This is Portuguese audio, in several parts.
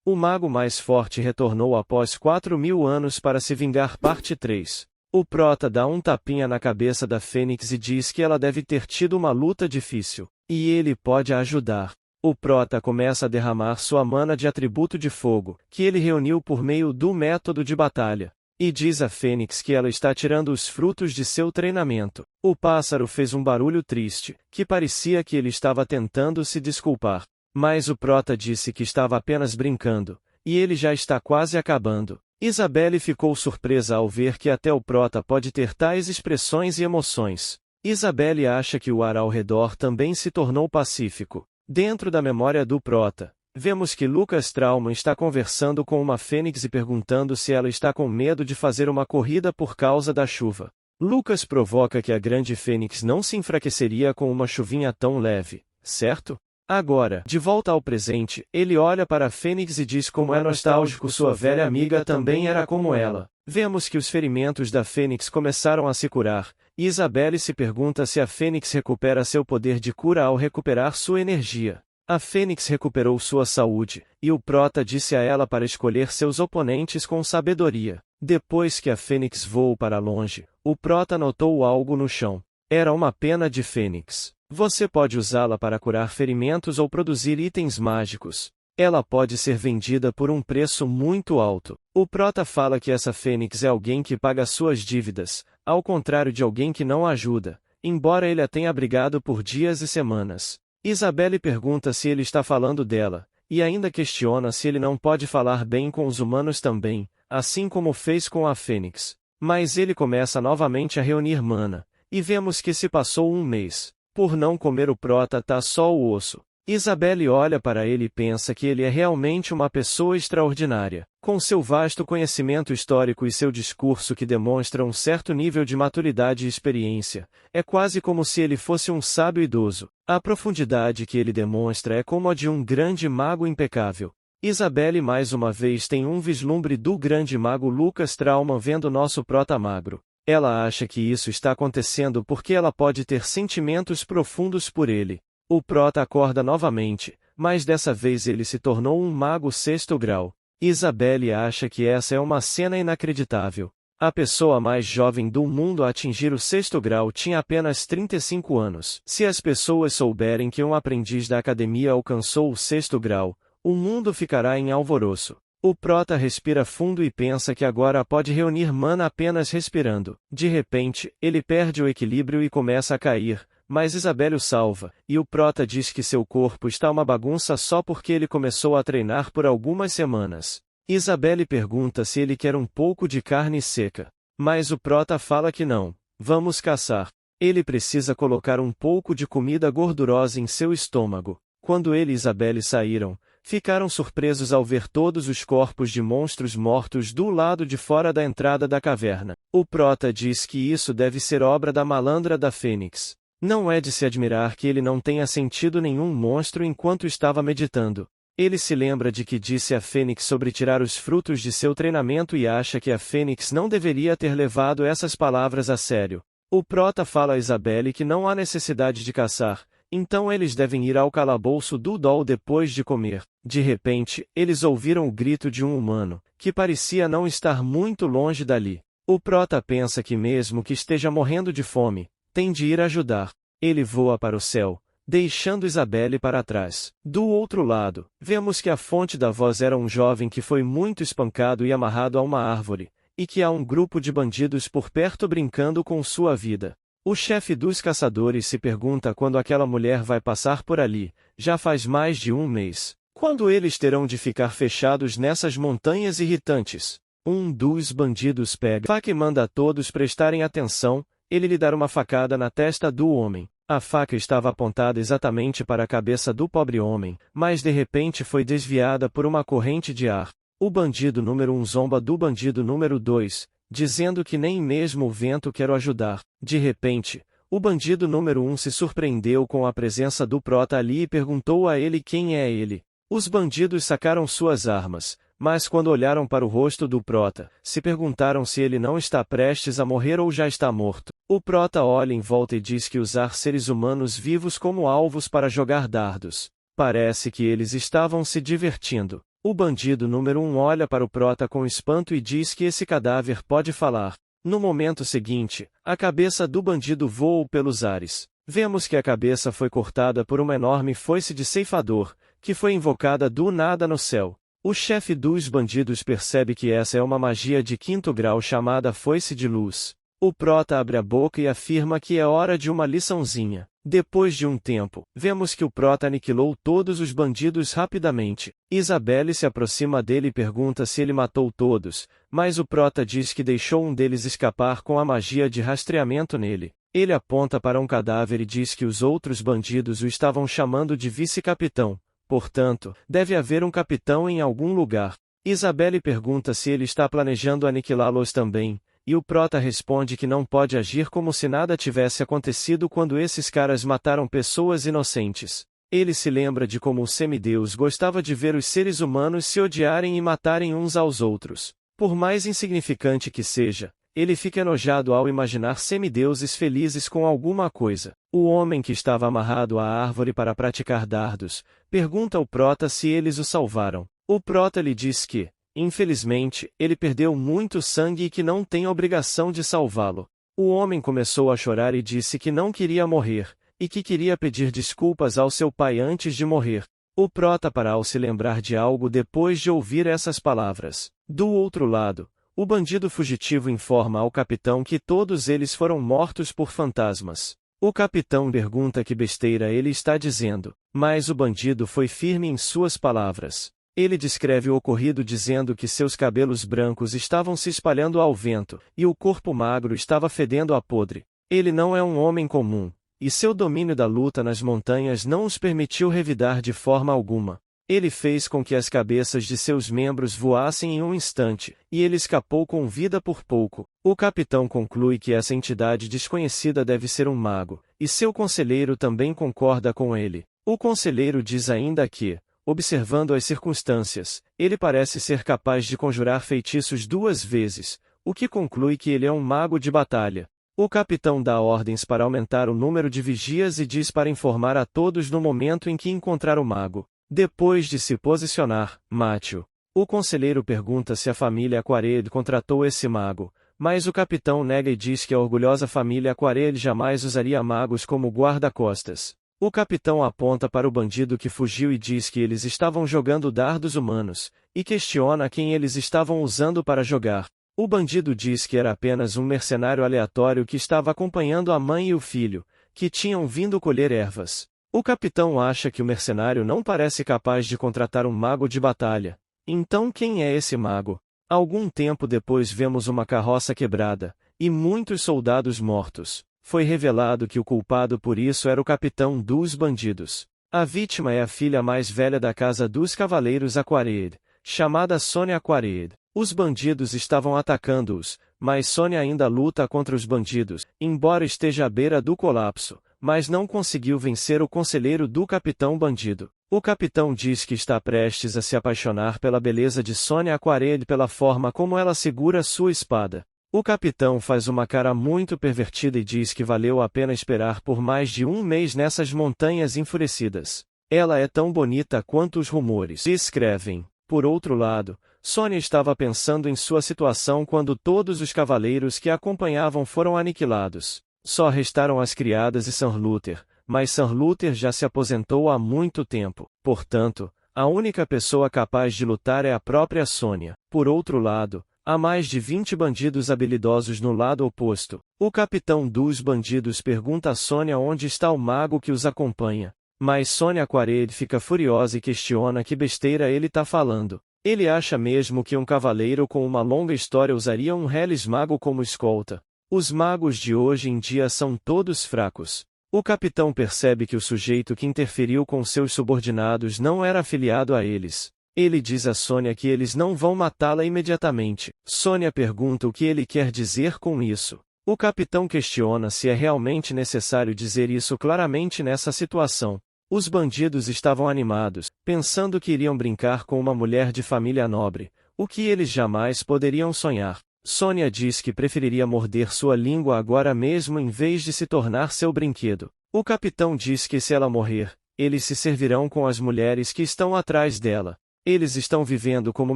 O mago mais forte retornou após 4.000 anos para se vingar. Parte 3. O prota dá um tapinha na cabeça da Fênix e diz que ela deve ter tido uma luta difícil, e ele pode a ajudar. O prota começa a derramar sua mana de atributo de fogo, que ele reuniu por meio do método de batalha, e diz a Fênix que ela está tirando os frutos de seu treinamento. O pássaro fez um barulho triste, que parecia que ele estava tentando se desculpar. Mas o prota disse que estava apenas brincando, e ele já está quase acabando. Isabelle ficou surpresa ao ver que até o prota pode ter tais expressões e emoções. Isabelle acha que o ar ao redor também se tornou pacífico. Dentro da memória do prota, vemos que Lucas Trauman está conversando com uma fênix e perguntando se ela está com medo de fazer uma corrida por causa da chuva. Lucas provoca que a grande fênix não se enfraqueceria com uma chuvinha tão leve, certo? Agora, de volta ao presente, ele olha para a Fênix e diz como é nostálgico sua velha amiga também era como ela. Vemos que os ferimentos da Fênix começaram a se curar, e Isabelle se pergunta se a Fênix recupera seu poder de cura ao recuperar sua energia. A Fênix recuperou sua saúde, e o prota disse a ela para escolher seus oponentes com sabedoria. Depois que a Fênix voou para longe, o prota notou algo no chão. Era uma pena de Fênix. Você pode usá-la para curar ferimentos ou produzir itens mágicos. Ela pode ser vendida por um preço muito alto. O prota fala que essa fênix é alguém que paga suas dívidas, ao contrário de alguém que não ajuda, embora ele a tenha abrigado por dias e semanas. Isabelle pergunta se ele está falando dela, e ainda questiona se ele não pode falar bem com os humanos também, assim como fez com a fênix. Mas ele começa novamente a reunir mana, e vemos que se passou um mês. Por não comer o prota tá só o osso. Isabelle olha para ele e pensa que ele é realmente uma pessoa extraordinária. Com seu vasto conhecimento histórico e seu discurso que demonstra um certo nível de maturidade e experiência, é quase como se ele fosse um sábio idoso. A profundidade que ele demonstra é como a de um grande mago impecável. Isabelle mais uma vez tem um vislumbre do grande mago Lucas Trauman vendo nosso prota magro. Ela acha que isso está acontecendo porque ela pode ter sentimentos profundos por ele. O prota acorda novamente, mas dessa vez ele se tornou um mago 6º grau. Isabelle acha que essa é uma cena inacreditável. A pessoa mais jovem do mundo a atingir o 6º grau tinha apenas 35 anos. Se as pessoas souberem que um aprendiz da academia alcançou o 6º grau, o mundo ficará em alvoroço. O prota respira fundo e pensa que agora pode reunir mana apenas respirando. De repente, ele perde o equilíbrio e começa a cair, mas Isabelle o salva, e o prota diz que seu corpo está uma bagunça só porque ele começou a treinar por algumas semanas. Isabelle pergunta se ele quer um pouco de carne seca. Mas o prota fala que não. Vamos caçar. Ele precisa colocar um pouco de comida gordurosa em seu estômago. Quando ele e Isabelle saíram, ficaram surpresos ao ver todos os corpos de monstros mortos do lado de fora da entrada da caverna. O prota diz que isso deve ser obra da malandra da Fênix. Não é de se admirar que ele não tenha sentido nenhum monstro enquanto estava meditando. Ele se lembra de que disse a Fênix sobre tirar os frutos de seu treinamento e acha que a Fênix não deveria ter levado essas palavras a sério. O prota fala a Isabelle que não há necessidade de caçar, então eles devem ir ao calabouço do Dol depois de comer. De repente, eles ouviram o grito de um humano, que parecia não estar muito longe dali. O prota pensa que mesmo que esteja morrendo de fome, tem de ir ajudar. Ele voa para o céu, deixando Isabelle para trás. Do outro lado, vemos que a fonte da voz era um jovem que foi muito espancado e amarrado a uma árvore, e que há um grupo de bandidos por perto brincando com sua vida. O chefe dos caçadores se pergunta quando aquela mulher vai passar por ali. Já faz mais de um mês. Quando eles terão de ficar fechados nessas montanhas irritantes? Um dos bandidos pega a faca e manda a todos prestarem atenção. Ele lhe dá uma facada na testa do homem. A faca estava apontada exatamente para a cabeça do pobre homem, mas de repente foi desviada por uma corrente de ar. O bandido número 1 zomba do bandido número 2, dizendo que nem mesmo o vento quer o ajudar. De repente, o bandido número 1 se surpreendeu com a presença do prota ali e perguntou a ele quem é ele. Os bandidos sacaram suas armas, mas quando olharam para o rosto do prota, se perguntaram se ele não está prestes a morrer ou já está morto. O prota olha em volta e diz que usar seres humanos vivos como alvos para jogar dardos. Parece que eles estavam se divertindo. O bandido número 1 olha para o prota com espanto e diz que esse cadáver pode falar. No momento seguinte, a cabeça do bandido voa pelos ares. Vemos que a cabeça foi cortada por uma enorme foice de ceifador, que foi invocada do nada no céu. O chefe dos bandidos percebe que essa é uma magia de 5º grau chamada foice de luz. O prota abre a boca e afirma que é hora de uma liçãozinha. Depois de um tempo, vemos que o prota aniquilou todos os bandidos rapidamente. Isabelle se aproxima dele e pergunta se ele matou todos, mas o prota diz que deixou um deles escapar com a magia de rastreamento nele. Ele aponta para um cadáver e diz que os outros bandidos o estavam chamando de vice-capitão. Portanto, deve haver um capitão em algum lugar. Isabelle pergunta se ele está planejando aniquilá-los também, e o prota responde que não pode agir como se nada tivesse acontecido quando esses caras mataram pessoas inocentes. Ele se lembra de como o semideus gostava de ver os seres humanos se odiarem e matarem uns aos outros. Por mais insignificante que seja, ele fica enojado ao imaginar semideuses felizes com alguma coisa. O homem que estava amarrado à árvore para praticar dardos, pergunta ao prota se eles o salvaram. O prota lhe diz que, infelizmente, ele perdeu muito sangue e que não tem obrigação de salvá-lo. O homem começou a chorar e disse que não queria morrer, e que queria pedir desculpas ao seu pai antes de morrer. O prota para ao se lembrar de algo depois de ouvir essas palavras. Do outro lado, o bandido fugitivo informa ao capitão que todos eles foram mortos por fantasmas. O capitão pergunta que besteira ele está dizendo, mas o bandido foi firme em suas palavras. Ele descreve o ocorrido dizendo que seus cabelos brancos estavam se espalhando ao vento, e o corpo magro estava fedendo a podre. Ele não é um homem comum, e seu domínio da luta nas montanhas não os permitiu revidar de forma alguma. Ele fez com que as cabeças de seus membros voassem em um instante, e ele escapou com vida por pouco. O capitão conclui que essa entidade desconhecida deve ser um mago, e seu conselheiro também concorda com ele. O conselheiro diz ainda que, observando as circunstâncias, ele parece ser capaz de conjurar feitiços 2 vezes, o que conclui que ele é um mago de batalha. O capitão dá ordens para aumentar o número de vigias e diz para informar a todos no momento em que encontrar o mago. Depois de se posicionar, mate-o. O conselheiro pergunta se a família Aquarelle contratou esse mago, mas o capitão nega e diz que a orgulhosa família Aquarelle jamais usaria magos como guarda-costas. O capitão aponta para o bandido que fugiu e diz que eles estavam jogando dardos humanos, e questiona quem eles estavam usando para jogar. O bandido diz que era apenas um mercenário aleatório que estava acompanhando a mãe e o filho, que tinham vindo colher ervas. O capitão acha que o mercenário não parece capaz de contratar um mago de batalha. Então quem é esse mago? Algum tempo depois vemos uma carroça quebrada, e muitos soldados mortos. Foi revelado que o culpado por isso era o capitão dos bandidos. A vítima é a filha mais velha da casa dos cavaleiros Aquarelle, chamada Sonia Aquarelle. Os bandidos estavam atacando-os, mas Sonia ainda luta contra os bandidos, embora esteja à beira do colapso, mas não conseguiu vencer o conselheiro do capitão bandido. O capitão diz que está prestes a se apaixonar pela beleza de Sonia Aquarelle pela forma como ela segura sua espada. O capitão faz uma cara muito pervertida e diz que valeu a pena esperar por mais de 1 mês nessas montanhas enfurecidas. Ela é tão bonita quanto os rumores escrevem. Por outro lado, Sonia estava pensando em sua situação quando todos os cavaleiros que a acompanhavam foram aniquilados. Só restaram as criadas e Sanlúter, mas Sanlúter já se aposentou há muito tempo. Portanto, a única pessoa capaz de lutar é a própria Sonia. Por outro lado, há mais de 20 bandidos habilidosos no lado oposto. O capitão dos bandidos pergunta a Sonia onde está o mago que os acompanha. Mas Sonia Aquarelle fica furiosa e questiona que besteira ele tá falando. Ele acha mesmo que um cavaleiro com uma longa história usaria um Hellis mago como escolta. Os magos de hoje em dia são todos fracos. O capitão percebe que o sujeito que interferiu com seus subordinados não era afiliado a eles. Ele diz a Sonia que eles não vão matá-la imediatamente. Sonia pergunta o que ele quer dizer com isso. O capitão questiona se é realmente necessário dizer isso claramente nessa situação. Os bandidos estavam animados, pensando que iriam brincar com uma mulher de família nobre, o que eles jamais poderiam sonhar. Sonia diz que preferiria morder sua língua agora mesmo em vez de se tornar seu brinquedo. O capitão diz que se ela morrer, eles se servirão com as mulheres que estão atrás dela. Eles estão vivendo como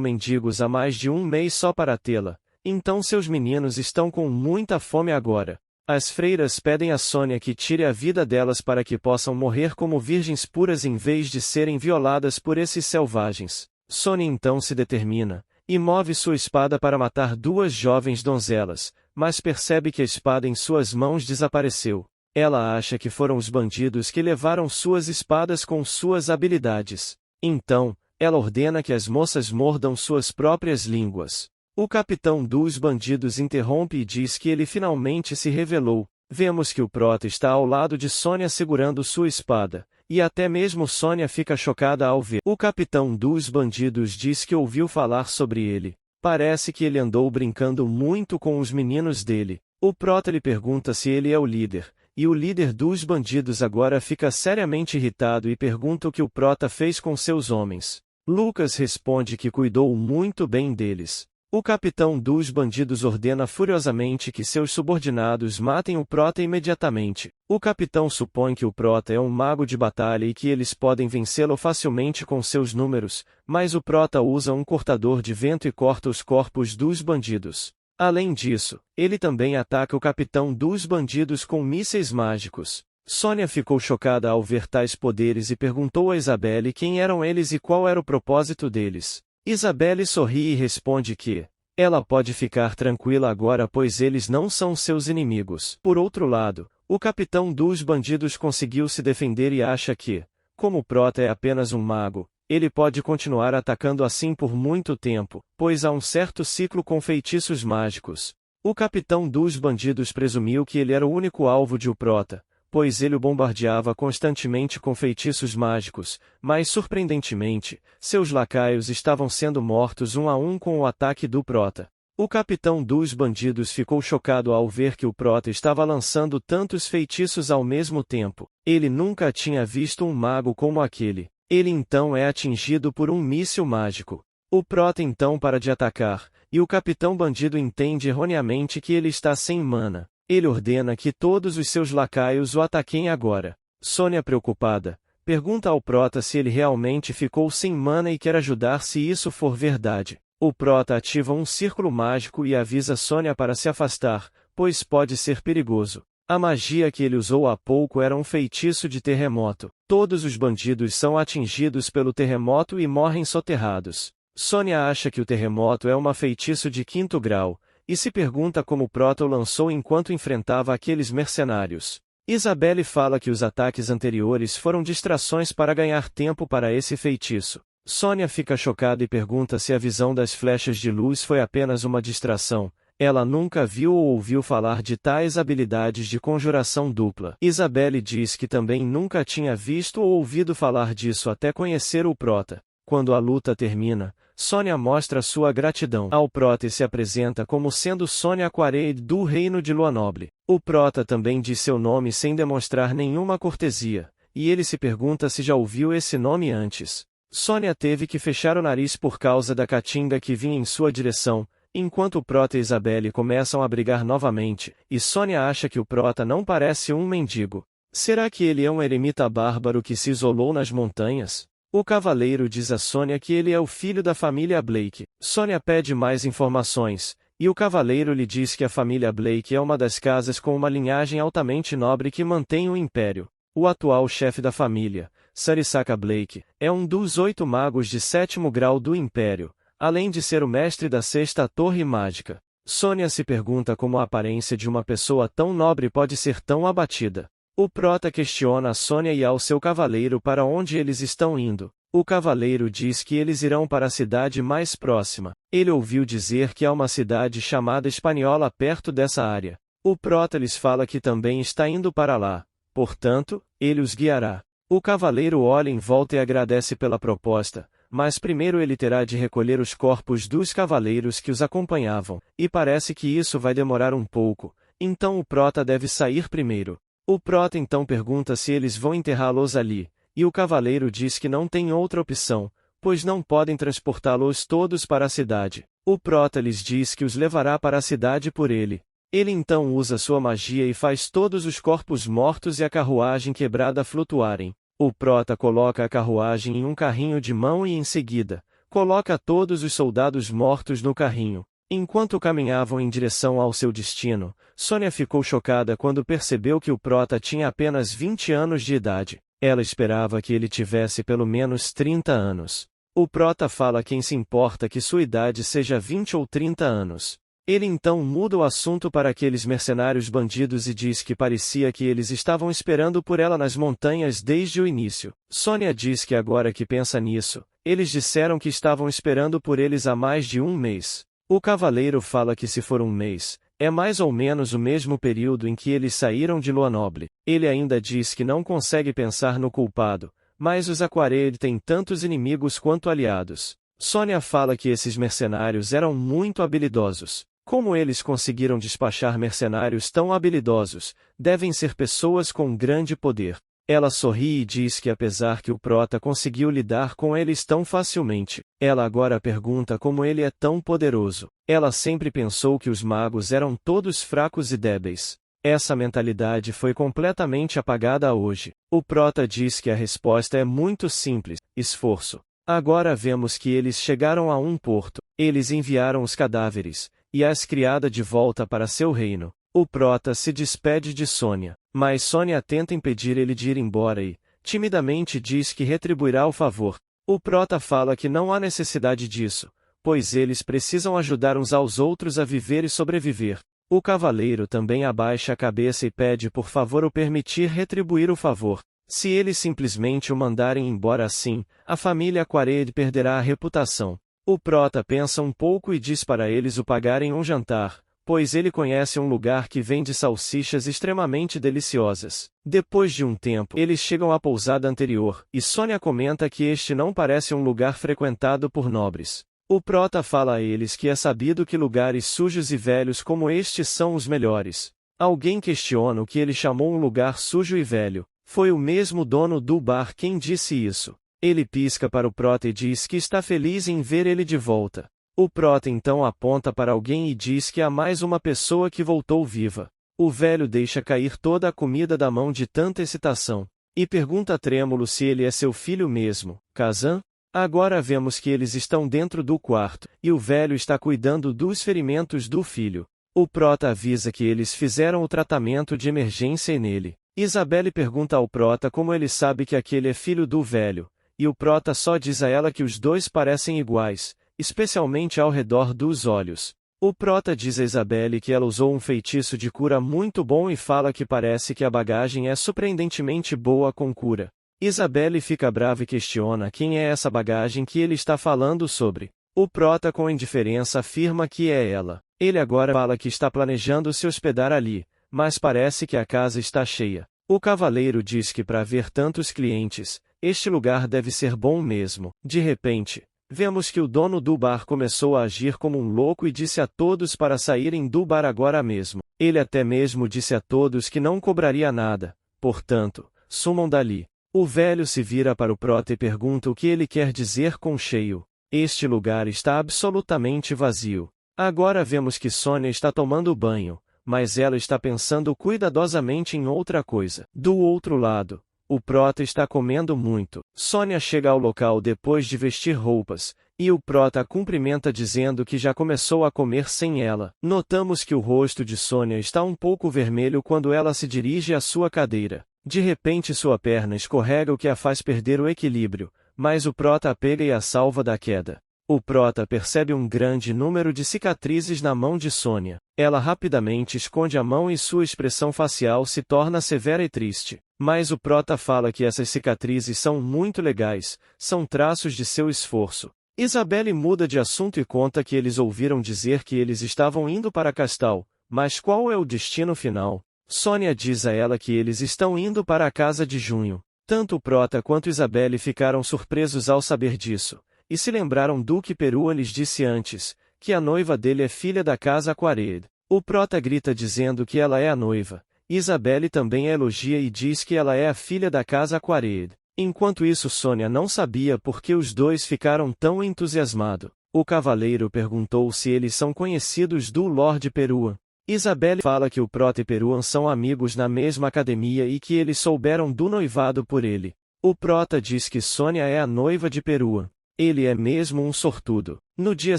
mendigos há mais de um mês só para tê-la, então seus meninos estão com muita fome agora. As freiras pedem a Sônia que tire a vida delas para que possam morrer como virgens puras em vez de serem violadas por esses selvagens. Sônia então se determina, e move sua espada para matar duas jovens donzelas, mas percebe que a espada em suas mãos desapareceu. Ela acha que foram os bandidos que levaram suas espadas com suas habilidades. Então, ela ordena que as moças mordam suas próprias línguas. O capitão dos bandidos interrompe e diz que ele finalmente se revelou. Vemos que o prota está ao lado de Sônia segurando sua espada, e até mesmo Sônia fica chocada ao ver. O capitão dos bandidos diz que ouviu falar sobre ele. Parece que ele andou brincando muito com os meninos dele. O prota lhe pergunta se ele é o líder, e o líder dos bandidos agora fica seriamente irritado e pergunta o que o prota fez com seus homens. Lucas responde que cuidou muito bem deles. O capitão dos bandidos ordena furiosamente que seus subordinados matem o prota imediatamente. O capitão supõe que o prota é um mago de batalha e que eles podem vencê-lo facilmente com seus números, mas o prota usa um cortador de vento e corta os corpos dos bandidos. Além disso, ele também ataca o capitão dos bandidos com mísseis mágicos. Sônia ficou chocada ao ver tais poderes e perguntou a Isabelle quem eram eles e qual era o propósito deles. Isabelle sorri e responde que ela pode ficar tranquila agora pois eles não são seus inimigos. Por outro lado, o capitão dos bandidos conseguiu se defender e acha que, como o prota é apenas um mago, ele pode continuar atacando assim por muito tempo, pois há um certo ciclo com feitiços mágicos. O capitão dos bandidos presumiu que ele era o único alvo de o prota, pois ele o bombardeava constantemente com feitiços mágicos, mas surpreendentemente, seus lacaios estavam sendo mortos um a um com o ataque do prota. O capitão dos bandidos ficou chocado ao ver que o prota estava lançando tantos feitiços ao mesmo tempo. Ele nunca tinha visto um mago como aquele. Ele então é atingido por um míssil mágico. O prota então para de atacar, e o capitão bandido entende erroneamente que ele está sem mana. Ele ordena que todos os seus lacaios o ataquem agora. Sônia preocupada, pergunta ao prota se ele realmente ficou sem mana e quer ajudar se isso for verdade. O prota ativa um círculo mágico e avisa Sônia para se afastar, pois pode ser perigoso. A magia que ele usou há pouco era um feitiço de terremoto. Todos os bandidos são atingidos pelo terremoto e morrem soterrados. Sônia acha que o terremoto é uma feitiço de 5º grau, e se pergunta como o prota o lançou enquanto enfrentava aqueles mercenários. Isabelle fala que os ataques anteriores foram distrações para ganhar tempo para esse feitiço. Sônia fica chocada e pergunta se a visão das flechas de luz foi apenas uma distração. Ela nunca viu ou ouviu falar de tais habilidades de conjuração dupla. Isabelle diz que também nunca tinha visto ou ouvido falar disso até conhecer o prota. Quando a luta termina, Sônia mostra sua gratidão ao prota e se apresenta como sendo Sônia Quareid do Reino de Luanoble. O prota também diz seu nome sem demonstrar nenhuma cortesia, e ele se pergunta se já ouviu esse nome antes. Sônia teve que fechar o nariz por causa da caatinga que vinha em sua direção, enquanto o prota e Isabelle começam a brigar novamente, e Sônia acha que o prota não parece um mendigo. Será que ele é um eremita bárbaro que se isolou nas montanhas? O cavaleiro diz a Sônia que ele é o filho da família Blake. Sônia pede mais informações, e o cavaleiro lhe diz que a família Blake é uma das casas com uma linhagem altamente nobre que mantém o império. O atual chefe da família, Sarisaka Blake, é um dos 8 magos de 7º grau do império, além de ser o mestre da 6ª torre mágica. Sônia se pergunta como a aparência de uma pessoa tão nobre pode ser tão abatida. O prota questiona a Sônia e ao seu cavaleiro para onde eles estão indo. O cavaleiro diz que eles irão para a cidade mais próxima. Ele ouviu dizer que há uma cidade chamada Espanhola perto dessa área. O prota lhes fala que também está indo para lá, portanto, ele os guiará. O cavaleiro olha em volta e agradece pela proposta, mas primeiro ele terá de recolher os corpos dos cavaleiros que os acompanhavam, e parece que isso vai demorar um pouco, então o prota deve sair primeiro. O prota então pergunta se eles vão enterrá-los ali, e o cavaleiro diz que não tem outra opção, pois não podem transportá-los todos para a cidade. O prota lhes diz que os levará para a cidade por ele. Ele então usa sua magia e faz todos os corpos mortos e a carruagem quebrada flutuarem. O prota coloca a carruagem em um carrinho de mão e em seguida, Coloca todos os soldados mortos no carrinho. Enquanto caminhavam em direção ao seu destino, Sônia ficou chocada quando percebeu que o prota tinha apenas 20 anos de idade. Ela esperava que ele tivesse pelo menos 30 anos. O prota fala quem se importa que sua idade seja 20 ou 30 anos. Ele então muda o assunto para aqueles mercenários bandidos e diz que parecia que eles estavam esperando por ela nas montanhas desde o início. Sônia diz que agora que pensa nisso, eles disseram que estavam esperando por eles há mais de um mês. O cavaleiro fala que se for um mês, é mais ou menos o mesmo período em que eles saíram de Lua Nobre. Ele ainda diz que não consegue pensar no culpado, mas os Aquared têm tantos inimigos quanto aliados. Sônia fala que esses mercenários eram muito habilidosos. Como eles conseguiram despachar mercenários tão habilidosos, devem ser pessoas com grande poder. Ela sorri e diz que apesar que o prota conseguiu lidar com eles tão facilmente, ela agora pergunta como ele é tão poderoso. Ela sempre pensou que os magos eram todos fracos e débeis. Essa mentalidade foi completamente apagada hoje. O prota diz que a resposta é muito simples: esforço. Agora vemos que eles chegaram a um porto. Eles enviaram os cadáveres e as criadas de volta para seu reino. O prota se despede de Sônia, mas Sônia tenta impedir ele de ir embora e, timidamente, diz que retribuirá o favor. O prota fala que não há necessidade disso, pois eles precisam ajudar uns aos outros a viver e sobreviver. O cavaleiro também abaixa a cabeça e pede por favor o permitir retribuir o favor. Se eles simplesmente o mandarem embora assim, a família Aquared perderá a reputação. O prota pensa um pouco e diz para eles o pagarem um jantar, pois ele conhece um lugar que vende salsichas extremamente deliciosas. Depois de um tempo, eles chegam à pousada anterior, e Sônia comenta que este não parece um lugar frequentado por nobres. O prota fala a eles que é sabido que lugares sujos e velhos como este são os melhores. Alguém questiona o que ele chamou um lugar sujo e velho. Foi o mesmo dono do bar quem disse isso. Ele pisca para o prota e diz que está feliz em ver ele de volta. O prota então aponta para alguém e diz que há mais uma pessoa que voltou viva. O velho deixa cair toda a comida da mão de tanta excitação, e pergunta trêmulo se ele é seu filho mesmo, Kazan? Agora vemos que eles estão dentro do quarto, e o velho está cuidando dos ferimentos do filho. O prota avisa que eles fizeram o tratamento de emergência nele. Isabelle pergunta ao prota como ele sabe que aquele é filho do velho, e o prota só diz a ela que os dois parecem iguais, especialmente ao redor dos olhos. O prota diz a Isabelle que ela usou um feitiço de cura muito bom e fala que parece que a bagagem é surpreendentemente boa com cura. Isabelle fica brava e questiona quem é essa bagagem que ele está falando sobre. O prota com indiferença afirma que é ela. Ele agora fala que está planejando se hospedar ali, mas parece que a casa está cheia. O cavaleiro diz que para ver tantos clientes, este lugar deve ser bom mesmo. De repente, vemos que o dono do bar começou a agir como um louco e disse a todos para saírem do bar agora mesmo. Ele até mesmo disse a todos que não cobraria nada, portanto, sumam dali. O velho se vira para o prota e pergunta o que ele quer dizer com cheio. Este lugar está absolutamente vazio. Agora vemos que Sônia está tomando banho, mas ela está pensando cuidadosamente em outra coisa. Do outro lado, o prota está comendo muito. Sônia chega ao local depois de vestir roupas, e o prota a cumprimenta dizendo que já começou a comer sem ela. Notamos que o rosto de Sônia está um pouco vermelho quando ela se dirige à sua cadeira. De repente sua perna escorrega o que a faz perder o equilíbrio, mas o prota a pega e a salva da queda. O prota percebe um grande número de cicatrizes na mão de Sônia. Ela rapidamente esconde a mão e sua expressão facial se torna severa e triste. Mas o prota fala que essas cicatrizes são muito legais, são traços de seu esforço. Isabelle muda de assunto e conta que eles ouviram dizer que eles estavam indo para Castal, mas qual é o destino final? Sônia diz a ela que eles estão indo para a casa de Junho. Tanto o prota quanto Isabelle ficaram surpresos ao saber disso, e se lembraram do que Perua lhes disse antes, que a noiva dele é filha da casa Aquared. O prota grita dizendo que ela é a noiva. Isabelle também a elogia e diz que ela é a filha da casa Aquared. Enquanto isso Sônia não sabia por que os dois ficaram tão entusiasmados. O cavaleiro perguntou se eles são conhecidos do Lorde Perua. Isabelle fala que o prota e Peruan são amigos na mesma academia e que eles souberam do noivado por ele. O prota diz que Sônia é a noiva de Peruan. Ele é mesmo um sortudo. No dia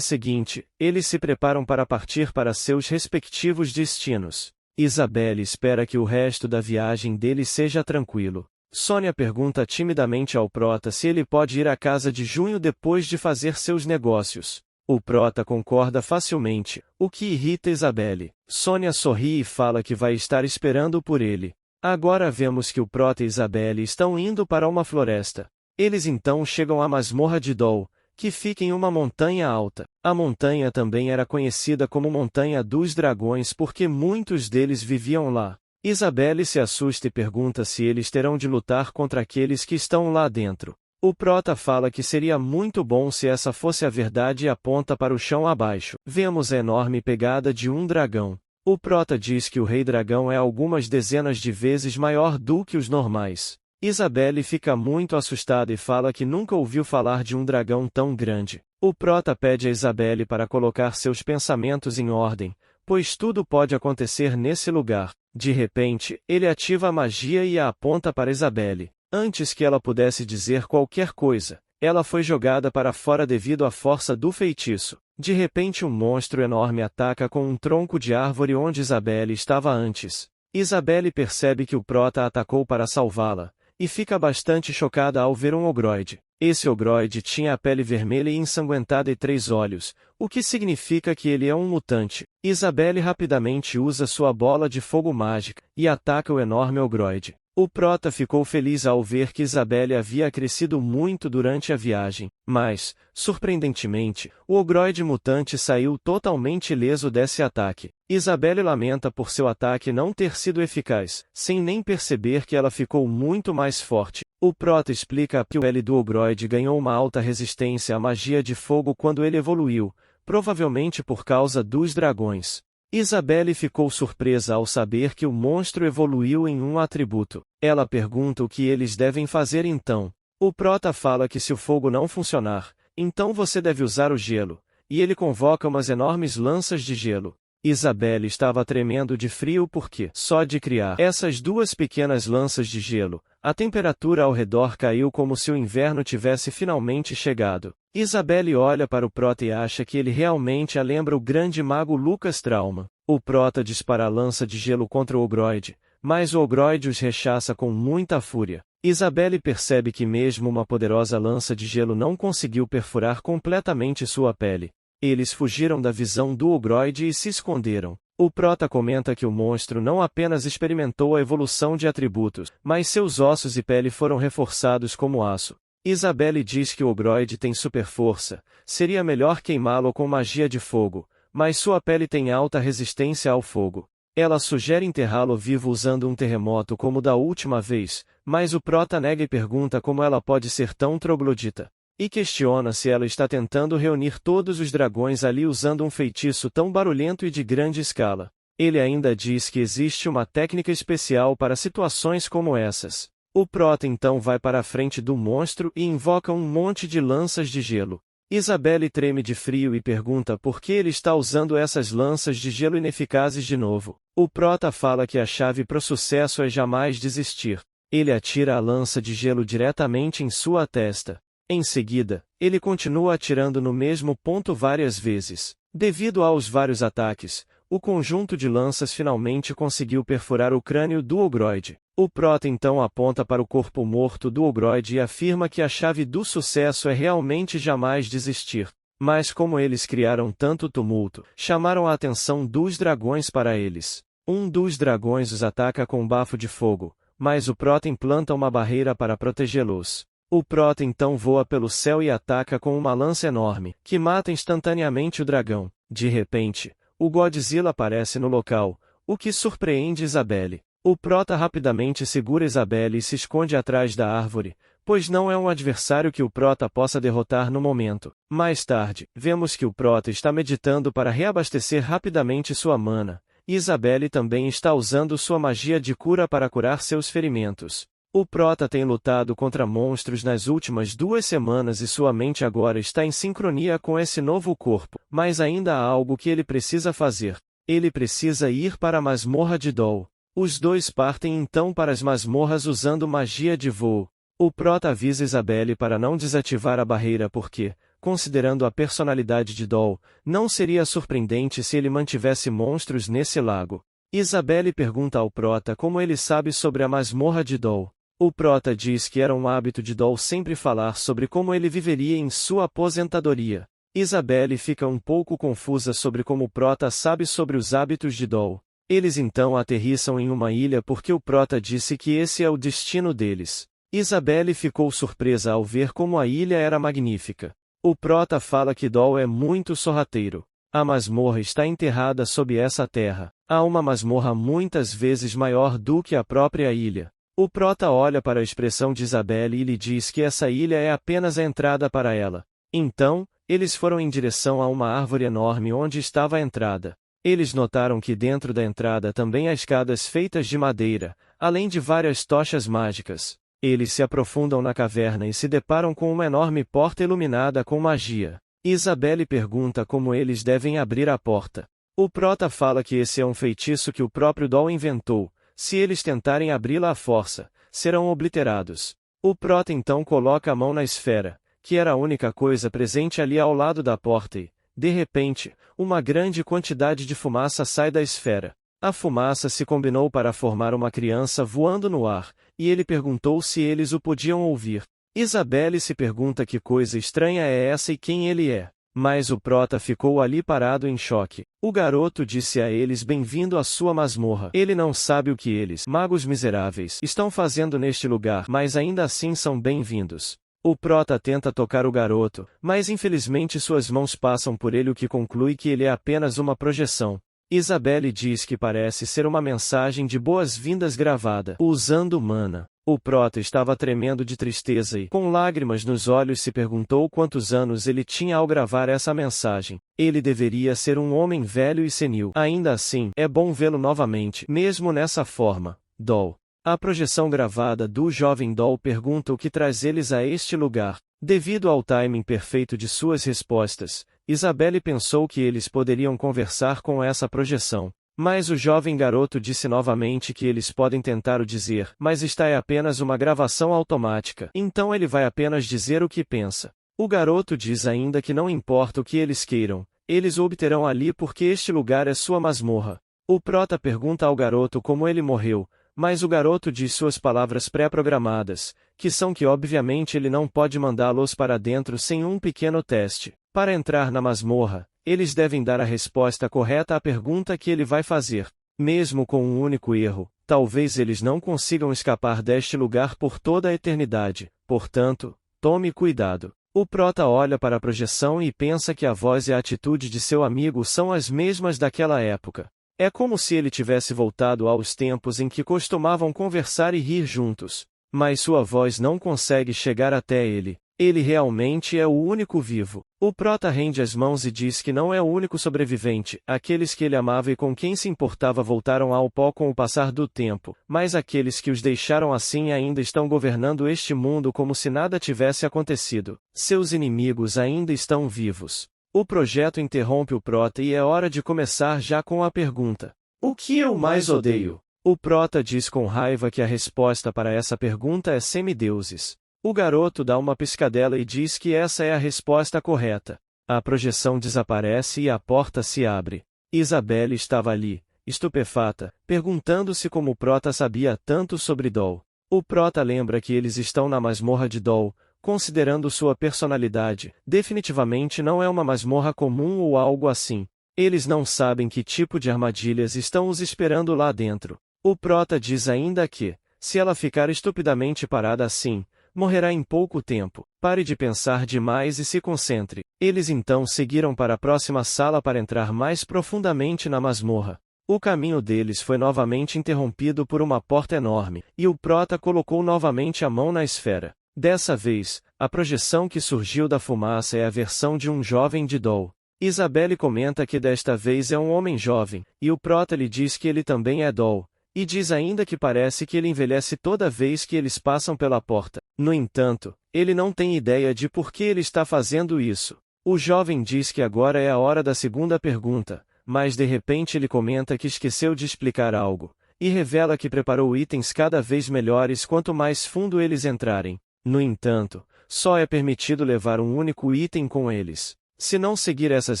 seguinte, eles se preparam para partir para seus respectivos destinos. Isabelle espera que o resto da viagem deles seja tranquilo. Sônia pergunta timidamente ao Prota se ele pode ir à casa de Junho depois de fazer seus negócios. O Prota concorda facilmente, o que irrita Isabelle. Sônia sorri e fala que vai estar esperando por ele. Agora vemos que o Prota e Isabelle estão indo para uma floresta. Eles então chegam à masmorra de Dol, que fica em uma montanha alta. A montanha também era conhecida como Montanha dos Dragões porque muitos deles viviam lá. Isabelle se assusta e pergunta se eles terão de lutar contra aqueles que estão lá dentro. O Prota fala que seria muito bom se essa fosse a verdade e aponta para o chão abaixo. Vemos a enorme pegada de um dragão. O Prota diz que o Rei Dragão é algumas dezenas de vezes maior do que os normais. Isabelle fica muito assustada e fala que nunca ouviu falar de um dragão tão grande. O Prota pede a Isabelle para colocar seus pensamentos em ordem, pois tudo pode acontecer nesse lugar. De repente, ele ativa a magia e a aponta para Isabelle. Antes que ela pudesse dizer qualquer coisa, ela foi jogada para fora devido à força do feitiço. De repente um monstro enorme ataca com um tronco de árvore onde Isabelle estava antes. Isabelle percebe que o Prota atacou para salvá-la, e fica bastante chocada ao ver um ogroide. Esse ogroide tinha a pele vermelha e ensanguentada e 3 olhos, o que significa que ele é um mutante. Isabelle rapidamente usa sua bola de fogo mágica, e ataca o enorme ogroide. O Prota ficou feliz ao ver que Isabelle havia crescido muito durante a viagem, mas, surpreendentemente, o ogroide mutante saiu totalmente ileso desse ataque. Isabelle lamenta por seu ataque não ter sido eficaz, sem nem perceber que ela ficou muito mais forte. O Prota explica que a pele do ogroide ganhou uma alta resistência à magia de fogo quando ele evoluiu, provavelmente por causa dos dragões. Isabelle ficou surpresa ao saber que o monstro evoluiu em um atributo. Ela pergunta o que eles devem fazer então. O Prota fala que se o fogo não funcionar, então você deve usar o gelo, e ele convoca umas enormes lanças de gelo. Isabelle estava tremendo de frio porque, só de criar essas 2 pequenas lanças de gelo, a temperatura ao redor caiu como se o inverno tivesse finalmente chegado. Isabelle olha para o Prota e acha que ele realmente a lembra o grande mago Lucas Trauma. O Prota dispara a lança de gelo contra o ogroide, mas o ogroide os rechaça com muita fúria. Isabelle percebe que mesmo uma poderosa lança de gelo não conseguiu perfurar completamente sua pele. Eles fugiram da visão do ogroide e se esconderam. O Prota comenta que o monstro não apenas experimentou a evolução de atributos, mas seus ossos e pele foram reforçados como aço. Isabelle diz que o ogroide tem super força, seria melhor queimá-lo com magia de fogo, mas sua pele tem alta resistência ao fogo. Ela sugere enterrá-lo vivo usando um terremoto como da última vez, mas o Prota nega e pergunta como ela pode ser tão troglodita. E questiona se ela está tentando reunir todos os dragões ali usando um feitiço tão barulhento e de grande escala. Ele ainda diz que existe uma técnica especial para situações como essas. O Prota então vai para a frente do monstro e invoca um monte de lanças de gelo. Isabelle treme de frio e pergunta por que ele está usando essas lanças de gelo ineficazes de novo. O Prota fala que a chave para o sucesso é jamais desistir. Ele atira a lança de gelo diretamente em sua testa. Em seguida, ele continua atirando no mesmo ponto várias vezes. Devido aos vários ataques, o conjunto de lanças finalmente conseguiu perfurar o crânio do ogroide. O Prota então aponta para o corpo morto do ogroide e afirma que a chave do sucesso é realmente jamais desistir. Mas como eles criaram tanto tumulto, chamaram a atenção dos dragões para eles. Um dos dragões os ataca com um bafo de fogo, mas o Prota implanta uma barreira para protegê-los. O Prota então voa pelo céu e ataca com uma lança enorme, que mata instantaneamente o dragão. De repente, o Godzilla aparece no local, o que surpreende Isabelle. O Prota rapidamente segura Isabelle e se esconde atrás da árvore, pois não é um adversário que o Prota possa derrotar no momento. Mais tarde, vemos que o Prota está meditando para reabastecer rapidamente sua mana, e Isabelle também está usando sua magia de cura para curar seus ferimentos. O Prota tem lutado contra monstros nas últimas 2 semanas e sua mente agora está em sincronia com esse novo corpo, mas ainda há algo que ele precisa fazer. Ele precisa ir para a masmorra de Dol. Os dois partem então para as masmorras usando magia de voo. O prota avisa Isabelle para não desativar a barreira porque, considerando a personalidade de Doll, não seria surpreendente se ele mantivesse monstros nesse lago. Isabelle pergunta ao prota como ele sabe sobre a masmorra de Doll. O prota diz que era um hábito de Doll sempre falar sobre como ele viveria em sua aposentadoria. Isabelle fica um pouco confusa sobre como o prota sabe sobre os hábitos de Doll. Eles então aterrissam em uma ilha porque o prota disse que esse é o destino deles. Isabelle ficou surpresa ao ver como a ilha era magnífica. O prota fala que Doll é muito sorrateiro. A masmorra está enterrada sob essa terra. Há uma masmorra muitas vezes maior do que a própria ilha. O prota olha para a expressão de Isabelle e lhe diz que essa ilha é apenas a entrada para ela. Então, eles foram em direção a uma árvore enorme onde estava a entrada. Eles notaram que dentro da entrada também há escadas feitas de madeira, além de várias tochas mágicas. Eles se aprofundam na caverna e se deparam com uma enorme porta iluminada com magia. Isabelle pergunta como eles devem abrir a porta. O prota fala que esse é um feitiço que o próprio Doll inventou. Se eles tentarem abri-la à força, serão obliterados. O prota então coloca a mão na esfera, que era a única coisa presente ali ao lado da porta e, de repente, uma grande quantidade de fumaça sai da esfera. A fumaça se combinou para formar uma criança voando no ar, e ele perguntou se eles o podiam ouvir. Isabelle se pergunta que coisa estranha é essa e quem ele é. Mas o prota ficou ali parado em choque. O garoto disse a eles bem-vindo à sua masmorra. Ele não sabe o que eles, magos miseráveis, estão fazendo neste lugar, mas ainda assim são bem-vindos. O prota tenta tocar o garoto, mas infelizmente suas mãos passam por ele, o que conclui que ele é apenas uma projeção. Isabelle diz que parece ser uma mensagem de boas-vindas gravada, usando mana. O prota estava tremendo de tristeza e, com lágrimas nos olhos, se perguntou quantos anos ele tinha ao gravar essa mensagem. Ele deveria ser um homem velho e senil. Ainda assim, é bom vê-lo novamente, mesmo nessa forma. Doll. A projeção gravada do jovem Doll pergunta o que traz eles a este lugar. Devido ao timing perfeito de suas respostas, Isabelle pensou que eles poderiam conversar com essa projeção. Mas o jovem garoto disse novamente que eles podem tentar o dizer, mas esta é apenas uma gravação automática, então ele vai apenas dizer o que pensa. O garoto diz ainda que não importa o que eles queiram, eles o obterão ali porque este lugar é sua masmorra. O prota pergunta ao garoto como ele morreu, mas o garoto diz suas palavras pré-programadas, que são que obviamente ele não pode mandá-los para dentro sem um pequeno teste. Para entrar na masmorra, eles devem dar a resposta correta à pergunta que ele vai fazer. Mesmo com um único erro, talvez eles não consigam escapar deste lugar por toda a eternidade. Portanto, tome cuidado. O prota olha para a projeção e pensa que a voz e a atitude de seu amigo são as mesmas daquela época. É como se ele tivesse voltado aos tempos em que costumavam conversar e rir juntos. Mas sua voz não consegue chegar até ele. Ele realmente é o único vivo. O prota rende as mãos e diz que não é o único sobrevivente. Aqueles que ele amava e com quem se importava voltaram ao pó com o passar do tempo, mas aqueles que os deixaram assim ainda estão governando este mundo como se nada tivesse acontecido. Seus inimigos ainda estão vivos. O projeto interrompe o prota e é hora de começar já com a pergunta: o que eu mais odeio? O prota diz com raiva que a resposta para essa pergunta é semideuses. O garoto dá uma piscadela e diz que essa é a resposta correta. A projeção desaparece e a porta se abre. Isabelle estava ali, estupefata, perguntando-se como o prota sabia tanto sobre Doll. O prota lembra que eles estão na masmorra de Doll, considerando sua personalidade, definitivamente não é uma masmorra comum ou algo assim. Eles não sabem que tipo de armadilhas estão os esperando lá dentro. O prota diz ainda que, se ela ficar estupidamente parada assim, morrerá em pouco tempo. Pare de pensar demais e se concentre. Eles então seguiram para a próxima sala para entrar mais profundamente na masmorra. O caminho deles foi novamente interrompido por uma porta enorme, e o prota colocou novamente a mão na esfera. Dessa vez, a projeção que surgiu da fumaça é a versão de um jovem de Doll. Isabelle comenta que desta vez é um homem jovem, e o prota lhe diz que ele também é Doll. E diz ainda que parece que ele envelhece toda vez que eles passam pela porta. No entanto, ele não tem ideia de por que ele está fazendo isso. O jovem diz que agora é a hora da segunda pergunta, mas de repente ele comenta que esqueceu de explicar algo, e revela que preparou itens cada vez melhores quanto mais fundo eles entrarem. No entanto, só é permitido levar um único item com eles. Se não seguir essas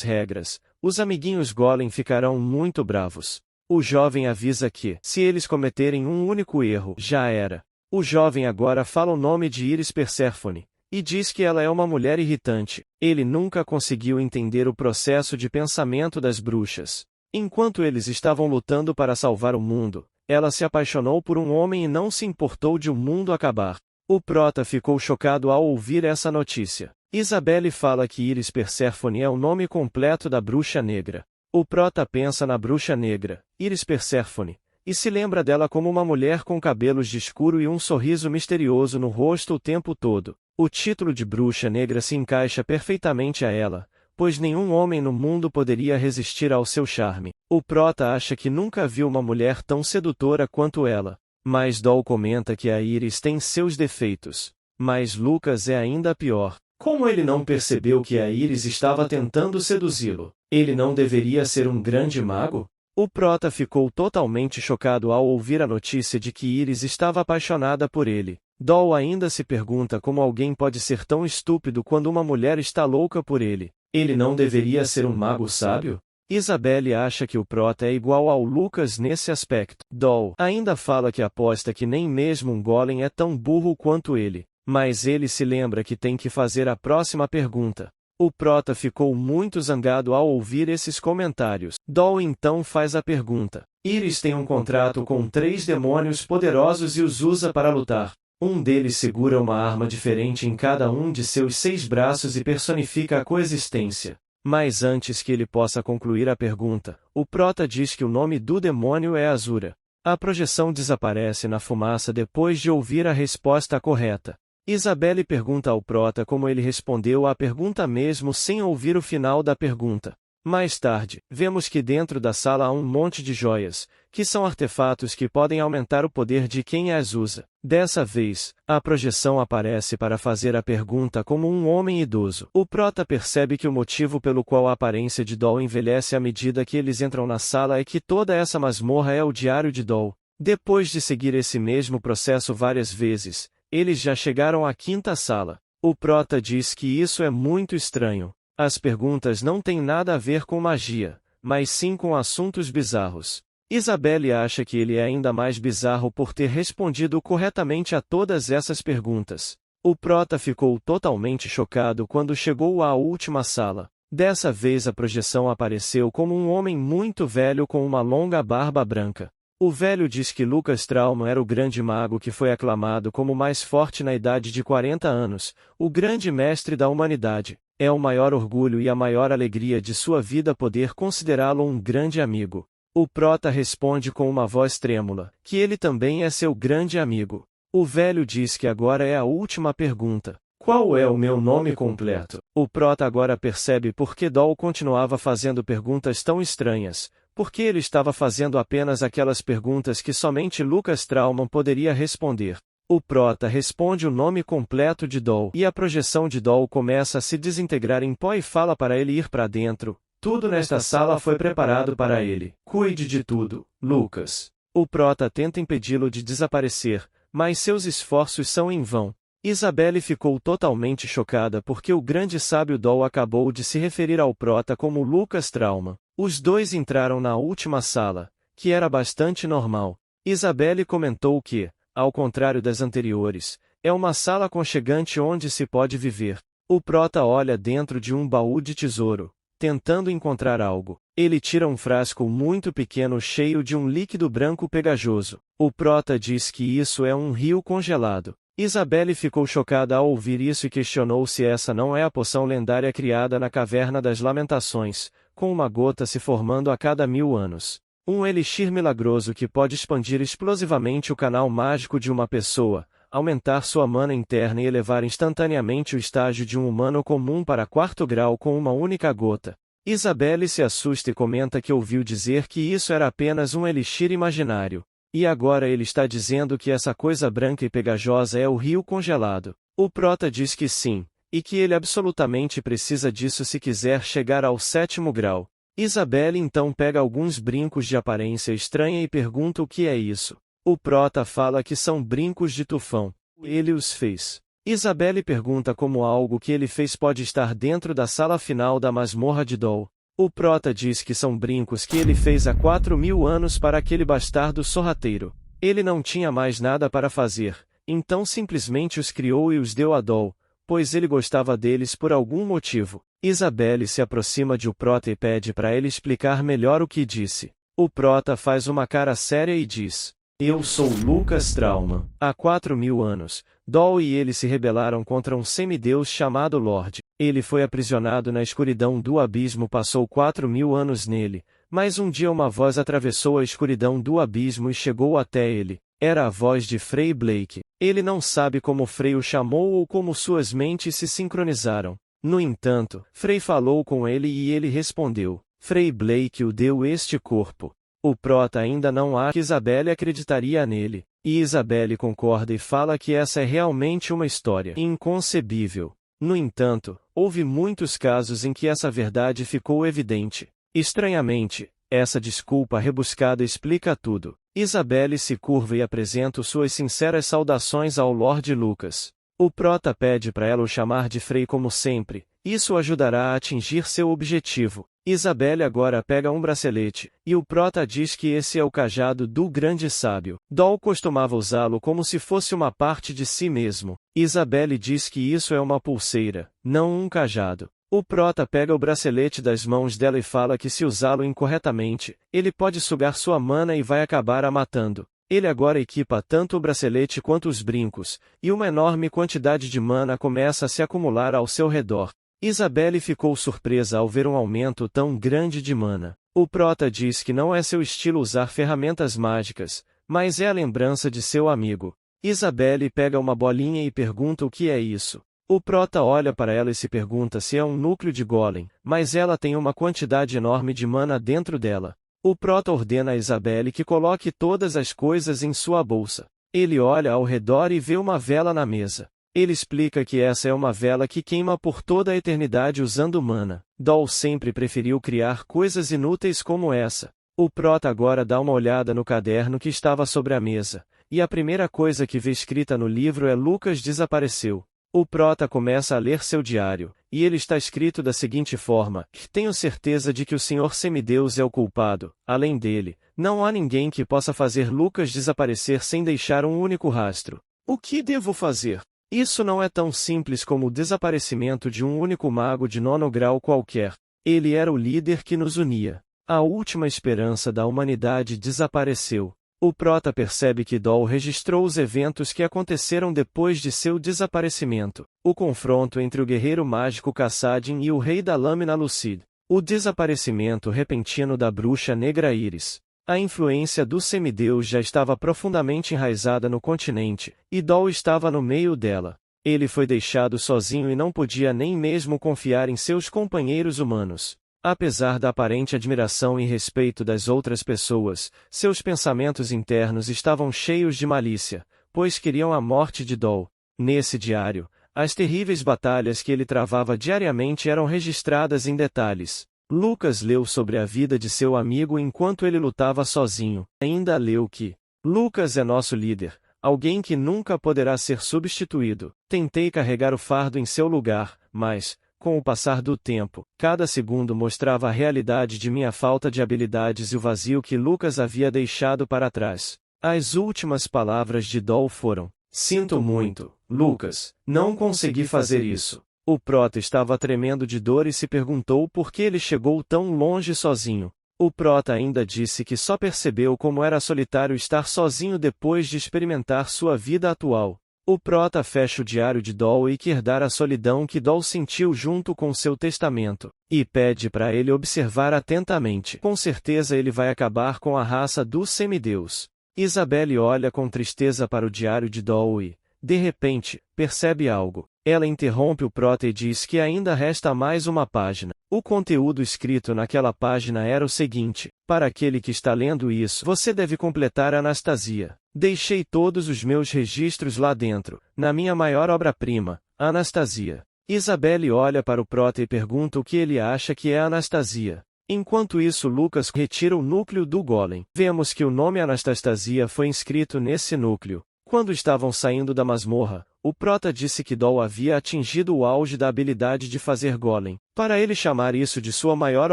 regras, os amiguinhos Golem ficarão muito bravos. O jovem avisa que, se eles cometerem um único erro, já era. O jovem agora fala o nome de Iris Perséfone, e diz que ela é uma mulher irritante. Ele nunca conseguiu entender o processo de pensamento das bruxas. Enquanto eles estavam lutando para salvar o mundo, ela se apaixonou por um homem e não se importou de o mundo acabar. O prota ficou chocado ao ouvir essa notícia. Isabelle fala que Iris Perséfone é o nome completo da bruxa negra. O prota pensa na bruxa negra, Iris Perséfone, e se lembra dela como uma mulher com cabelos de escuro e um sorriso misterioso no rosto o tempo todo. O título de bruxa negra se encaixa perfeitamente a ela, pois nenhum homem no mundo poderia resistir ao seu charme. O prota acha que nunca viu uma mulher tão sedutora quanto ela, mas Doll comenta que a Iris tem seus defeitos. Mas Lucas é ainda pior. Como ele não percebeu que a Iris estava tentando seduzi-lo? Ele não deveria ser um grande mago? O prota ficou totalmente chocado ao ouvir a notícia de que Iris estava apaixonada por ele. Doll ainda se pergunta como alguém pode ser tão estúpido quando uma mulher está louca por ele. Ele não deveria ser um mago sábio? Isabelle acha que o prota é igual ao Lucas nesse aspecto. Doll ainda fala que aposta que nem mesmo um golem é tão burro quanto ele. Mas ele se lembra que tem que fazer a próxima pergunta. O prota ficou muito zangado ao ouvir esses comentários. Doll então faz a pergunta. Iris tem um contrato com 3 demônios poderosos e os usa para lutar. Um deles segura uma arma diferente em cada um de seus 6 braços e personifica a coexistência. Mas antes que ele possa concluir a pergunta, o prota diz que o nome do demônio é Azura. A projeção desaparece na fumaça depois de ouvir a resposta correta. Isabelle pergunta ao prota como ele respondeu à pergunta mesmo sem ouvir o final da pergunta. Mais tarde, vemos que dentro da sala há um monte de joias, que são artefatos que podem aumentar o poder de quem as usa. Dessa vez, a projeção aparece para fazer a pergunta como um homem idoso. O prota percebe que o motivo pelo qual a aparência de Doll envelhece à medida que eles entram na sala é que toda essa masmorra é o diário de Doll. Depois de seguir esse mesmo processo várias vezes, eles já chegaram à 5ª sala. O prota diz que isso é muito estranho. As perguntas não têm nada a ver com magia, mas sim com assuntos bizarros. Isabelle acha que ele é ainda mais bizarro por ter respondido corretamente a todas essas perguntas. O prota ficou totalmente chocado quando chegou à última sala. Dessa vez a projeção apareceu como um homem muito velho com uma longa barba branca. O velho diz que Lucas Trauma era o grande mago que foi aclamado como o mais forte na idade de 40 anos, o grande mestre da humanidade. É o maior orgulho e a maior alegria de sua vida poder considerá-lo um grande amigo. O prota responde com uma voz trêmula, que ele também é seu grande amigo. O velho diz que agora é a última pergunta. Qual é o meu nome completo? O prota agora percebe por que Doll continuava fazendo perguntas tão estranhas, porque ele estava fazendo apenas aquelas perguntas que somente Lucas Trauma poderia responder. O prota responde o nome completo de Doll e a projeção de Doll começa a se desintegrar em pó e fala para ele ir para dentro. Tudo nesta sala foi preparado para ele. Cuide de tudo, Lucas. O prota tenta impedi-lo de desaparecer, mas seus esforços são em vão. Isabelle ficou totalmente chocada porque o grande sábio Doll acabou de se referir ao prota como Lucas Trauma. Os dois entraram na última sala, que era bastante normal. Isabelle comentou que, ao contrário das anteriores, é uma sala aconchegante onde se pode viver. O prota olha dentro de um baú de tesouro, tentando encontrar algo. Ele tira um frasco muito pequeno cheio de um líquido branco pegajoso. O prota diz que isso é um rio congelado. Isabelle ficou chocada ao ouvir isso e questionou se essa não é a poção lendária criada na Caverna das Lamentações, com uma gota se formando a cada 1000 anos. Um elixir milagroso que pode expandir explosivamente o canal mágico de uma pessoa, aumentar sua mana interna e elevar instantaneamente o estágio de um humano comum para 4º grau com uma única gota. Isabelle se assusta e comenta que ouviu dizer que isso era apenas um elixir imaginário. E agora ele está dizendo que essa coisa branca e pegajosa é o rio congelado. O prota diz que sim, e que ele absolutamente precisa disso se quiser chegar ao 7º grau. Isabelle então pega alguns brincos de aparência estranha e pergunta o que é isso. O prota fala que são brincos de tufão. Ele os fez. Isabelle pergunta como algo que ele fez pode estar dentro da sala final da masmorra de Dol. O prota diz que são brincos que ele fez há 4.000 anos para aquele bastardo sorrateiro. Ele não tinha mais nada para fazer, então simplesmente os criou e os deu a Dol, pois ele gostava deles por algum motivo. Isabelle se aproxima de o prota e pede para ele explicar melhor o que disse. O prota faz uma cara séria e diz: "Eu sou Lucas Trauma. Há 4.000 anos, Dol e ele se rebelaram contra um semideus chamado Lorde. Ele foi aprisionado na escuridão do abismo, passou 4.000 anos nele, mas um dia uma voz atravessou a escuridão do abismo e chegou até ele. Era a voz de Frey Blake. Ele não sabe como Frey o chamou ou como suas mentes se sincronizaram. No entanto, Frey falou com ele e ele respondeu. Frey Blake o deu este corpo." O prota ainda não acha que Isabelle acreditaria nele, e Isabelle concorda e fala que essa é realmente uma história inconcebível. No entanto, houve muitos casos em que essa verdade ficou evidente. Estranhamente, essa desculpa rebuscada explica tudo. Isabelle se curva e apresenta suas sinceras saudações ao Lorde Lucas. O prota pede para ela o chamar de Frey como sempre, isso ajudará a atingir seu objetivo. Isabelle agora pega um bracelete, e o prota diz que esse é o cajado do grande sábio. Dol costumava usá-lo como se fosse uma parte de si mesmo. Isabelle diz que isso é uma pulseira, não um cajado. O prota pega o bracelete das mãos dela e fala que se usá-lo incorretamente, ele pode sugar sua mana e vai acabar a matando. Ele agora equipa tanto o bracelete quanto os brincos, e uma enorme quantidade de mana começa a se acumular ao seu redor. Isabelle ficou surpresa ao ver um aumento tão grande de mana. O prota diz que não é seu estilo usar ferramentas mágicas, mas é a lembrança de seu amigo. Isabelle pega uma bolinha e pergunta o que é isso. O prota olha para ela e se pergunta se é um núcleo de golem, mas ela tem uma quantidade enorme de mana dentro dela. O prota ordena a Isabelle que coloque todas as coisas em sua bolsa. Ele olha ao redor e vê uma vela na mesa. Ele explica que essa é uma vela que queima por toda a eternidade usando mana. Dol sempre preferiu criar coisas inúteis como essa. O prota agora dá uma olhada no caderno que estava sobre a mesa, e a primeira coisa que vê escrita no livro é Lucas desapareceu. O prota começa a ler seu diário, e ele está escrito da seguinte forma: "Tenho certeza de que o Senhor Semideus é o culpado. Além dele, não há ninguém que possa fazer Lucas desaparecer sem deixar um único rastro. O que devo fazer? Isso não é tão simples como o desaparecimento de um único mago de 9º grau qualquer. Ele era o líder que nos unia. A última esperança da humanidade desapareceu." O prota percebe que Dol registrou os eventos que aconteceram depois de seu desaparecimento. O confronto entre o guerreiro mágico Kassadin e o rei da lâmina Lucid. O desaparecimento repentino da bruxa negra Iris. A influência do semideus já estava profundamente enraizada no continente, e Dol estava no meio dela. Ele foi deixado sozinho e não podia nem mesmo confiar em seus companheiros humanos. Apesar da aparente admiração e respeito das outras pessoas, seus pensamentos internos estavam cheios de malícia, pois queriam a morte de Dol. Nesse diário, as terríveis batalhas que ele travava diariamente eram registradas em detalhes. Lucas leu sobre a vida de seu amigo enquanto ele lutava sozinho. Ainda leu que Lucas é nosso líder, alguém que nunca poderá ser substituído. Tentei carregar o fardo em seu lugar, mas, com o passar do tempo, cada segundo mostrava a realidade de minha falta de habilidades e o vazio que Lucas havia deixado para trás. As últimas palavras de Dol foram: "Sinto muito, Lucas, não consegui fazer isso." O prota estava tremendo de dor e se perguntou por que ele chegou tão longe sozinho. O prota ainda disse que só percebeu como era solitário estar sozinho depois de experimentar sua vida atual. O prota fecha o diário de Dol e quer dar a solidão que Dol sentiu junto com seu testamento, e pede para ele observar atentamente. Com certeza ele vai acabar com a raça do semideus. Isabelle olha com tristeza para o diário de Dol e, de repente, percebe algo. Ela interrompe o prota e diz que ainda resta mais uma página. O conteúdo escrito naquela página era o seguinte: "Para aquele que está lendo isso, você deve completar a Anastasia. Deixei todos os meus registros lá dentro, na minha maior obra-prima, Anastasia." Isabelle olha para o prota e pergunta o que ele acha que é Anastasia. Enquanto isso, Lucas retira o núcleo do golem. Vemos que o nome Anastasia foi inscrito nesse núcleo. Quando estavam saindo da masmorra, O Prota disse que Doll havia atingido o auge da habilidade de fazer golem, para ele chamar isso de sua maior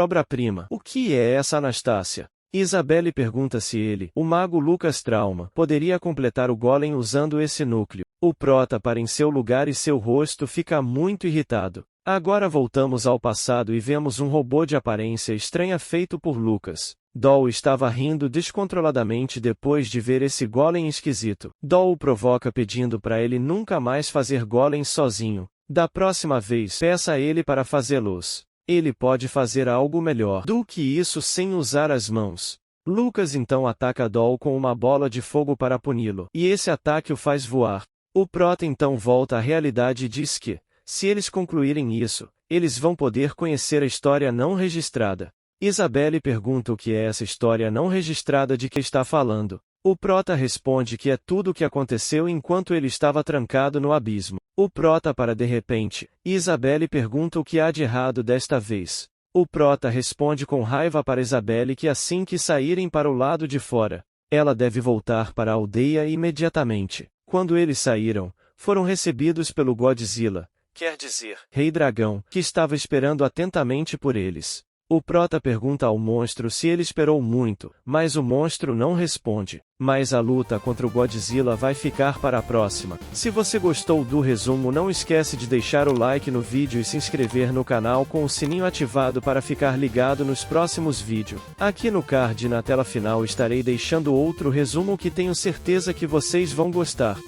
obra-prima. O que é essa Anastácia? Isabelle pergunta se ele, o mago Lucas Trauma, poderia completar o golem usando esse núcleo. O Prota para em seu lugar e seu rosto fica muito irritado. Agora voltamos ao passado e vemos um robô de aparência estranha feito por Lucas. Doll estava rindo descontroladamente depois de ver esse golem esquisito. Doll o provoca pedindo para ele nunca mais fazer golems sozinho. Da próxima vez, peça a ele para fazê-los. Ele pode fazer algo melhor do que isso sem usar as mãos. Lucas então ataca Doll com uma bola de fogo para puni-lo, e esse ataque o faz voar. O Prota então volta à realidade e diz que, se eles concluírem isso, eles vão poder conhecer a história não registrada. Isabelle pergunta o que é essa história não registrada de que está falando. O Prota responde que é tudo o que aconteceu enquanto ele estava trancado no abismo. O Prota para de repente, e Isabelle pergunta o que há de errado desta vez. O Prota responde com raiva para Isabelle que assim que saírem para o lado de fora, ela deve voltar para a aldeia imediatamente. Quando eles saíram, foram recebidos pelo Godzilla, quer dizer, Rei Dragão, que estava esperando atentamente por eles. O Prota pergunta ao monstro se ele esperou muito, mas o monstro não responde. Mas a luta contra o Godzilla vai ficar para a próxima. Se você gostou do resumo, não esquece de deixar o like no vídeo e se inscrever no canal com o sininho ativado para ficar ligado nos próximos vídeos. Aqui no card e na tela final estarei deixando outro resumo que tenho certeza que vocês vão gostar.